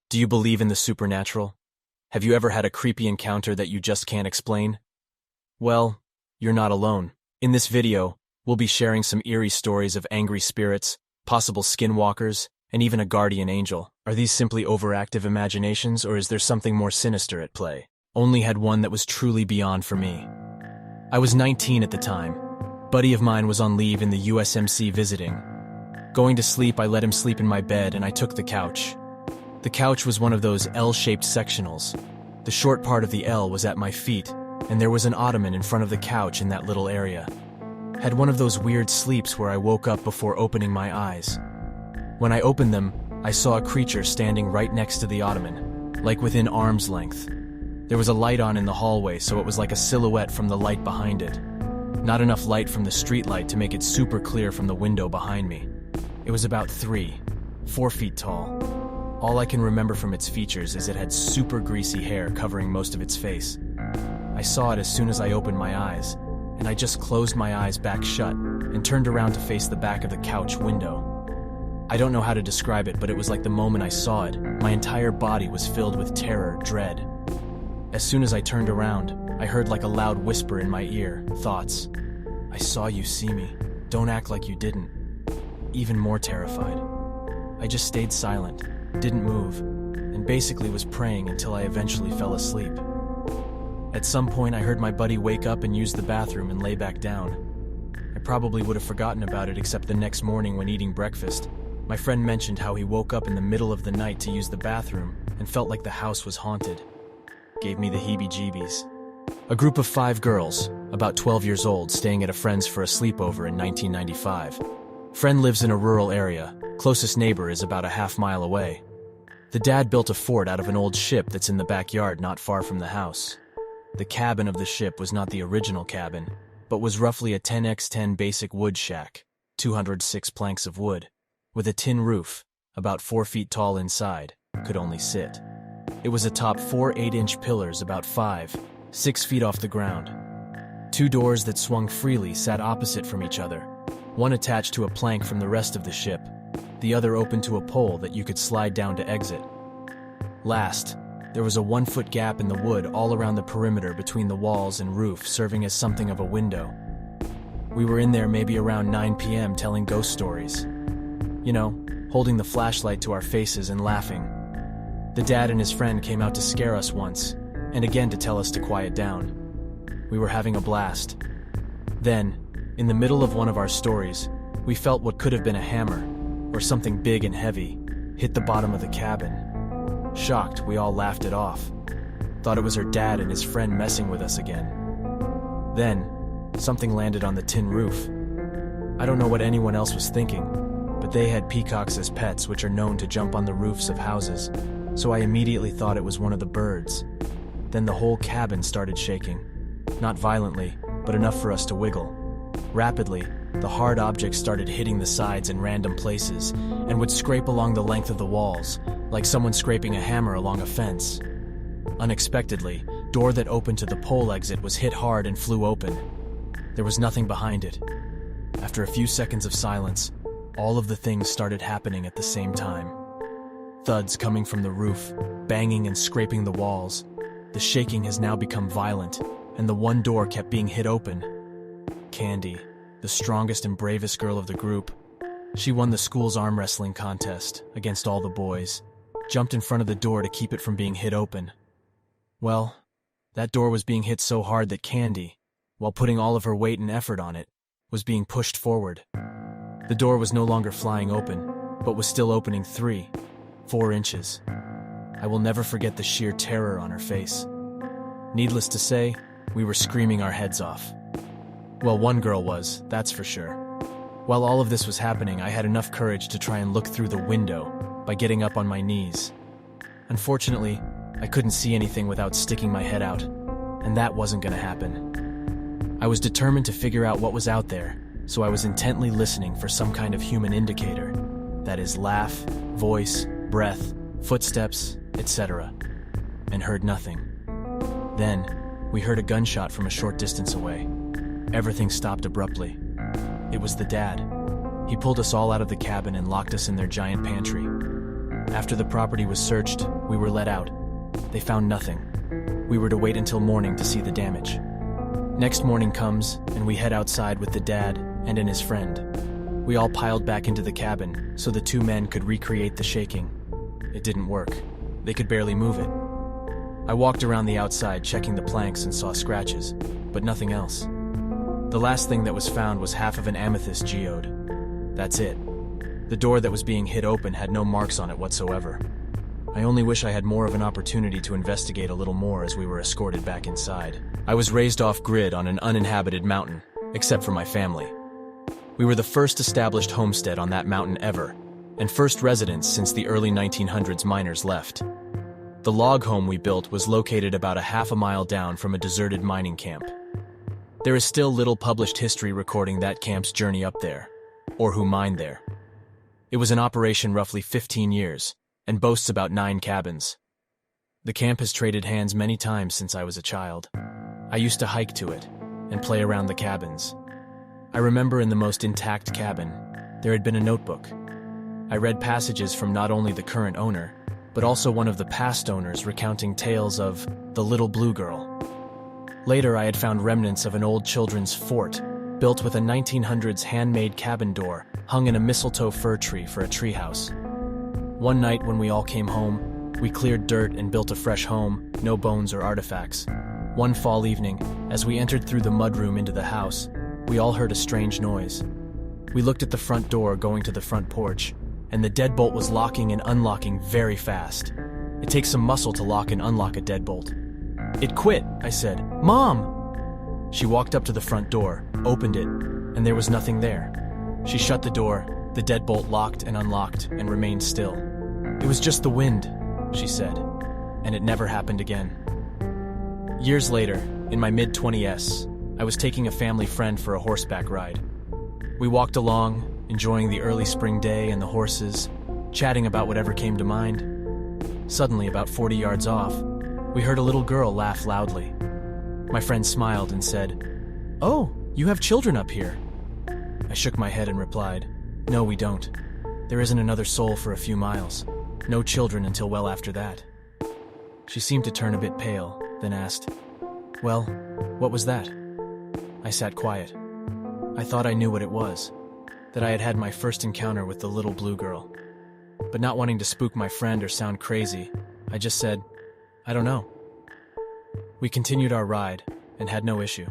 Do you believe in the supernatural? Have you ever had a creepy encounter that you just can't explain? Well, you're not alone. In this video, we'll be sharing some eerie stories of angry spirits, possible skinwalkers, and even a guardian angel. Are these simply overactive imaginations, or is there something more sinister at play? Only had one that was truly beyond for me. I was 19 at the time. Buddy of mine was on leave in the USMC visiting. Going to sleep, I let him sleep in my bed and I took the couch. The couch was one of those L-shaped sectionals. The short part of the L was at my feet, and there was an ottoman in front of the couch in that little area. Had one of those weird sleeps where I woke up before opening my eyes. When I opened them, I saw a creature standing right next to the ottoman, like within arm's length. There was a light on in the hallway, so it was like a silhouette from the light behind it. Not enough light from the street light to make it super clear from the window behind me. It was about 4 feet tall. All I can remember from its features is it had super greasy hair covering most of its face. I saw it as soon as I opened my eyes, and I just closed my eyes back shut and turned around to face the back of the couch window. I don't know how to describe it, but it was like the moment I saw it, my entire body was filled with terror, dread. As soon as I turned around, I heard like a loud whisper in my ear, thoughts. I saw you see me. Don't act like you didn't. Even more terrified. I just stayed silent, didn't move, and basically was praying until I eventually fell asleep. At some point, I heard my buddy wake up and use the bathroom and lay back down. I probably would have forgotten about it, except the next morning when eating breakfast, my friend mentioned how he woke up in the middle of the night to use the bathroom and felt like the house was haunted. Gave me the heebie-jeebies. A group of 5 girls, about 12 years old, staying at a friend's for a sleepover in 1995. Friend lives in a rural area. Closest neighbor is about a half-mile away. The dad built a fort out of an old ship that's in the backyard not far from the house. The cabin of the ship was not the original cabin, but was roughly a 10x10 basic wood shack, 206 planks of wood, with a tin roof, about 4 feet tall inside, could only sit. It was atop 4 8-inch pillars about 6 feet off the ground. 2 doors that swung freely sat opposite from each other, one attached to a plank from the rest of the ship, the other open to a pole that you could slide down to exit. Last, there was a 1-foot gap in the wood all around the perimeter between the walls and roof, serving as something of a window. We were in there maybe around 9 p.m. telling ghost stories. You know, holding the flashlight to our faces and laughing. The dad and his friend came out to scare us once, and again to tell us to quiet down. We were having a blast. Then, in the middle of one of our stories, we felt what could have been a hammer, or something big and heavy, hit the bottom of the cabin. Shocked, we all laughed it off. Thought it was her dad and his friend messing with us again. Then, something landed on the tin roof. I don't know what anyone else was thinking, but they had peacocks as pets, which are known to jump on the roofs of houses, so I immediately thought it was one of the birds. Then the whole cabin started shaking. Not violently, but enough for us to wiggle. Rapidly, the hard objects started hitting the sides in random places and would scrape along the length of the walls, like someone scraping a hammer along a fence. Unexpectedly, door that opened to the pole exit was hit hard and flew open. There was nothing behind it. After a few seconds of silence, all of the things started happening at the same time. Thuds coming from the roof, banging and scraping the walls. The shaking has now become violent, and the one door kept being hit open. Candy, the strongest and bravest girl of the group. She won the school's arm wrestling contest against all the boys, jumped in front of the door to keep it from being hit open. Well, that door was being hit so hard that Candy, while putting all of her weight and effort on it, was being pushed forward. The door was no longer flying open, but was still opening 4 inches. I will never forget the sheer terror on her face. Needless to say, we were screaming our heads off. Well, one girl was, that's for sure. While all of this was happening, I had enough courage to try and look through the window by getting up on my knees. Unfortunately, I couldn't see anything without sticking my head out, and that wasn't going to happen. I was determined to figure out what was out there, so I was intently listening for some kind of human indicator. That is, laugh, voice, breath, footsteps, etc. And heard nothing. Then, we heard a gunshot from a short distance away. Everything stopped abruptly. It was the dad. He pulled us all out of the cabin and locked us in their giant pantry. After the property was searched, we were let out. They found nothing. We were to wait until morning to see the damage. Next morning comes, and we head outside with the dad and his friend. We all piled back into the cabin so the two men could recreate the shaking. It didn't work. They could barely move it. I walked around the outside checking the planks and saw scratches, but nothing else. The last thing that was found was half of an amethyst geode. That's it. The door that was being hit open had no marks on it whatsoever. I only wish I had more of an opportunity to investigate a little more as we were escorted back inside. I was raised off-grid on an uninhabited mountain, except for my family. We were the first established homestead on that mountain ever, and first residents since the early 1900s miners left. The log home we built was located about a half a mile down from a deserted mining camp. There is still little published history recording that camp's journey up there, or who mined there. It was in operation roughly 15 years, and boasts about 9 cabins. The camp has traded hands many times since I was a child. I used to hike to it, and play around the cabins. I remember in the most intact cabin, there had been a notebook. I read passages from not only the current owner, but also one of the past owners recounting tales of the little blue girl. Later, I had found remnants of an old children's fort, built with a 1900s handmade cabin door hung in a mistletoe fir tree for a treehouse. One night when we all came home, we cleared dirt and built a fresh home, no bones or artifacts. One fall evening, as we entered through the mudroom into the house, we all heard a strange noise. We looked at the front door going to the front porch, and the deadbolt was locking and unlocking very fast. It takes some muscle to lock and unlock a deadbolt. "It quit," I said. "Mom!" She walked up to the front door, opened it, and there was nothing there. She shut the door, the deadbolt locked and unlocked, and remained still. "It was just the wind," she said, and it never happened again. Years later, in my mid-20s, I was taking a family friend for a horseback ride. We walked along, enjoying the early spring day and the horses, chatting about whatever came to mind. Suddenly, about 40 yards off, we heard a little girl laugh loudly. My friend smiled and said, "Oh, you have children up here." I shook my head and replied, "No, we don't. There isn't another soul for a few miles. No children until well after that." She seemed to turn a bit pale, then asked, "Well, what was that?" I sat quiet. I thought I knew what it was, that I had had my first encounter with the little blue girl. But not wanting to spook my friend or sound crazy, I just said, "I don't know." We continued our ride and had no issue.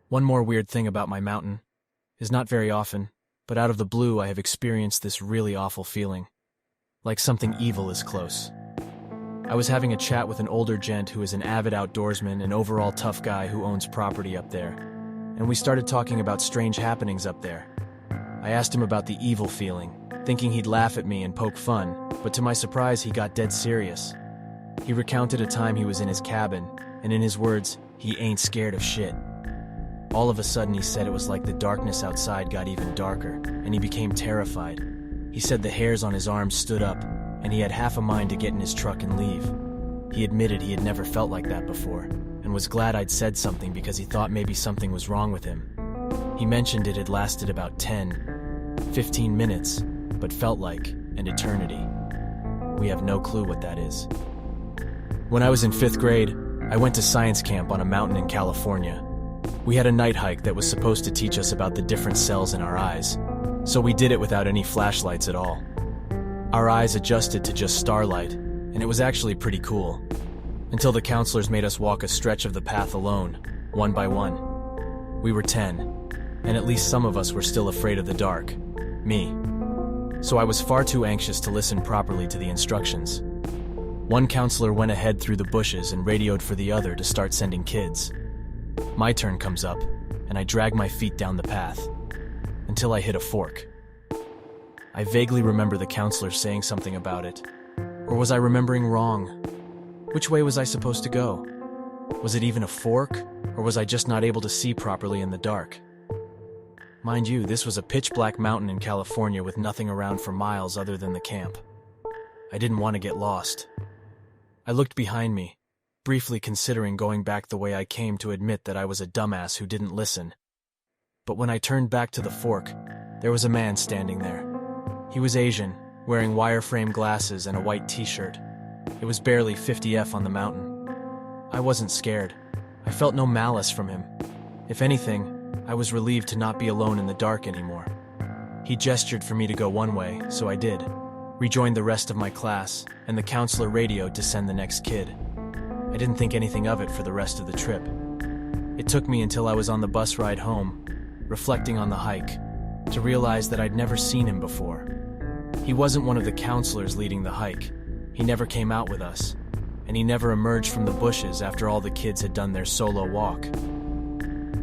One more weird thing about my mountain is not very often, but out of the blue I have experienced this really awful feeling, like something evil is close. I was having a chat with an older gent who is an avid outdoorsman and overall tough guy who owns property up there, and we started talking about strange happenings up there. I asked him about the evil feeling, thinking he'd laugh at me and poke fun, but to my surprise he got dead serious. He recounted a time he was in his cabin, and in his words, he ain't scared of shit. All of a sudden he said it was like the darkness outside got even darker, and he became terrified. He said the hairs on his arms stood up, and he had half a mind to get in his truck and leave. He admitted he had never felt like that before, and was glad I'd said something because he thought maybe something was wrong with him. He mentioned it had lasted about 10-15 minutes, but felt like an eternity. We have no clue what that is. When I was in 5th grade, I went to science camp on a mountain in California. We had a night hike that was supposed to teach us about the different cells in our eyes, so we did it without any flashlights at all. Our eyes adjusted to just starlight, and it was actually pretty cool, until the counselors made us walk a stretch of the path alone, one by one. We were 10, and at least some of us were still afraid of the dark, me. So I was far too anxious to listen properly to the instructions. One counselor went ahead through the bushes and radioed for the other to start sending kids. My turn comes up, and I drag my feet down the path, until I hit a fork. I vaguely remember the counselor saying something about it. Or was I remembering wrong? Which way was I supposed to go? Was it even a fork, or was I just not able to see properly in the dark? Mind you, this was a pitch-black mountain in California with nothing around for miles other than the camp. I didn't want to get lost. I looked behind me, briefly considering going back the way I came to admit that I was a dumbass who didn't listen. But when I turned back to the fork, there was a man standing there. He was Asian, wearing wireframe glasses and a white t-shirt. It was barely 50F on the mountain. I wasn't scared. I felt no malice from him. If anything, I was relieved to not be alone in the dark anymore. He gestured for me to go one way, so I did. Rejoined the rest of my class, and the counselor radioed to send the next kid. I didn't think anything of it for the rest of the trip. It took me until I was on the bus ride home, reflecting on the hike, to realize that I'd never seen him before. He wasn't one of the counselors leading the hike. He never came out with us, and he never emerged from the bushes after all the kids had done their solo walk.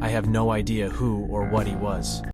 I have no idea who or what he was.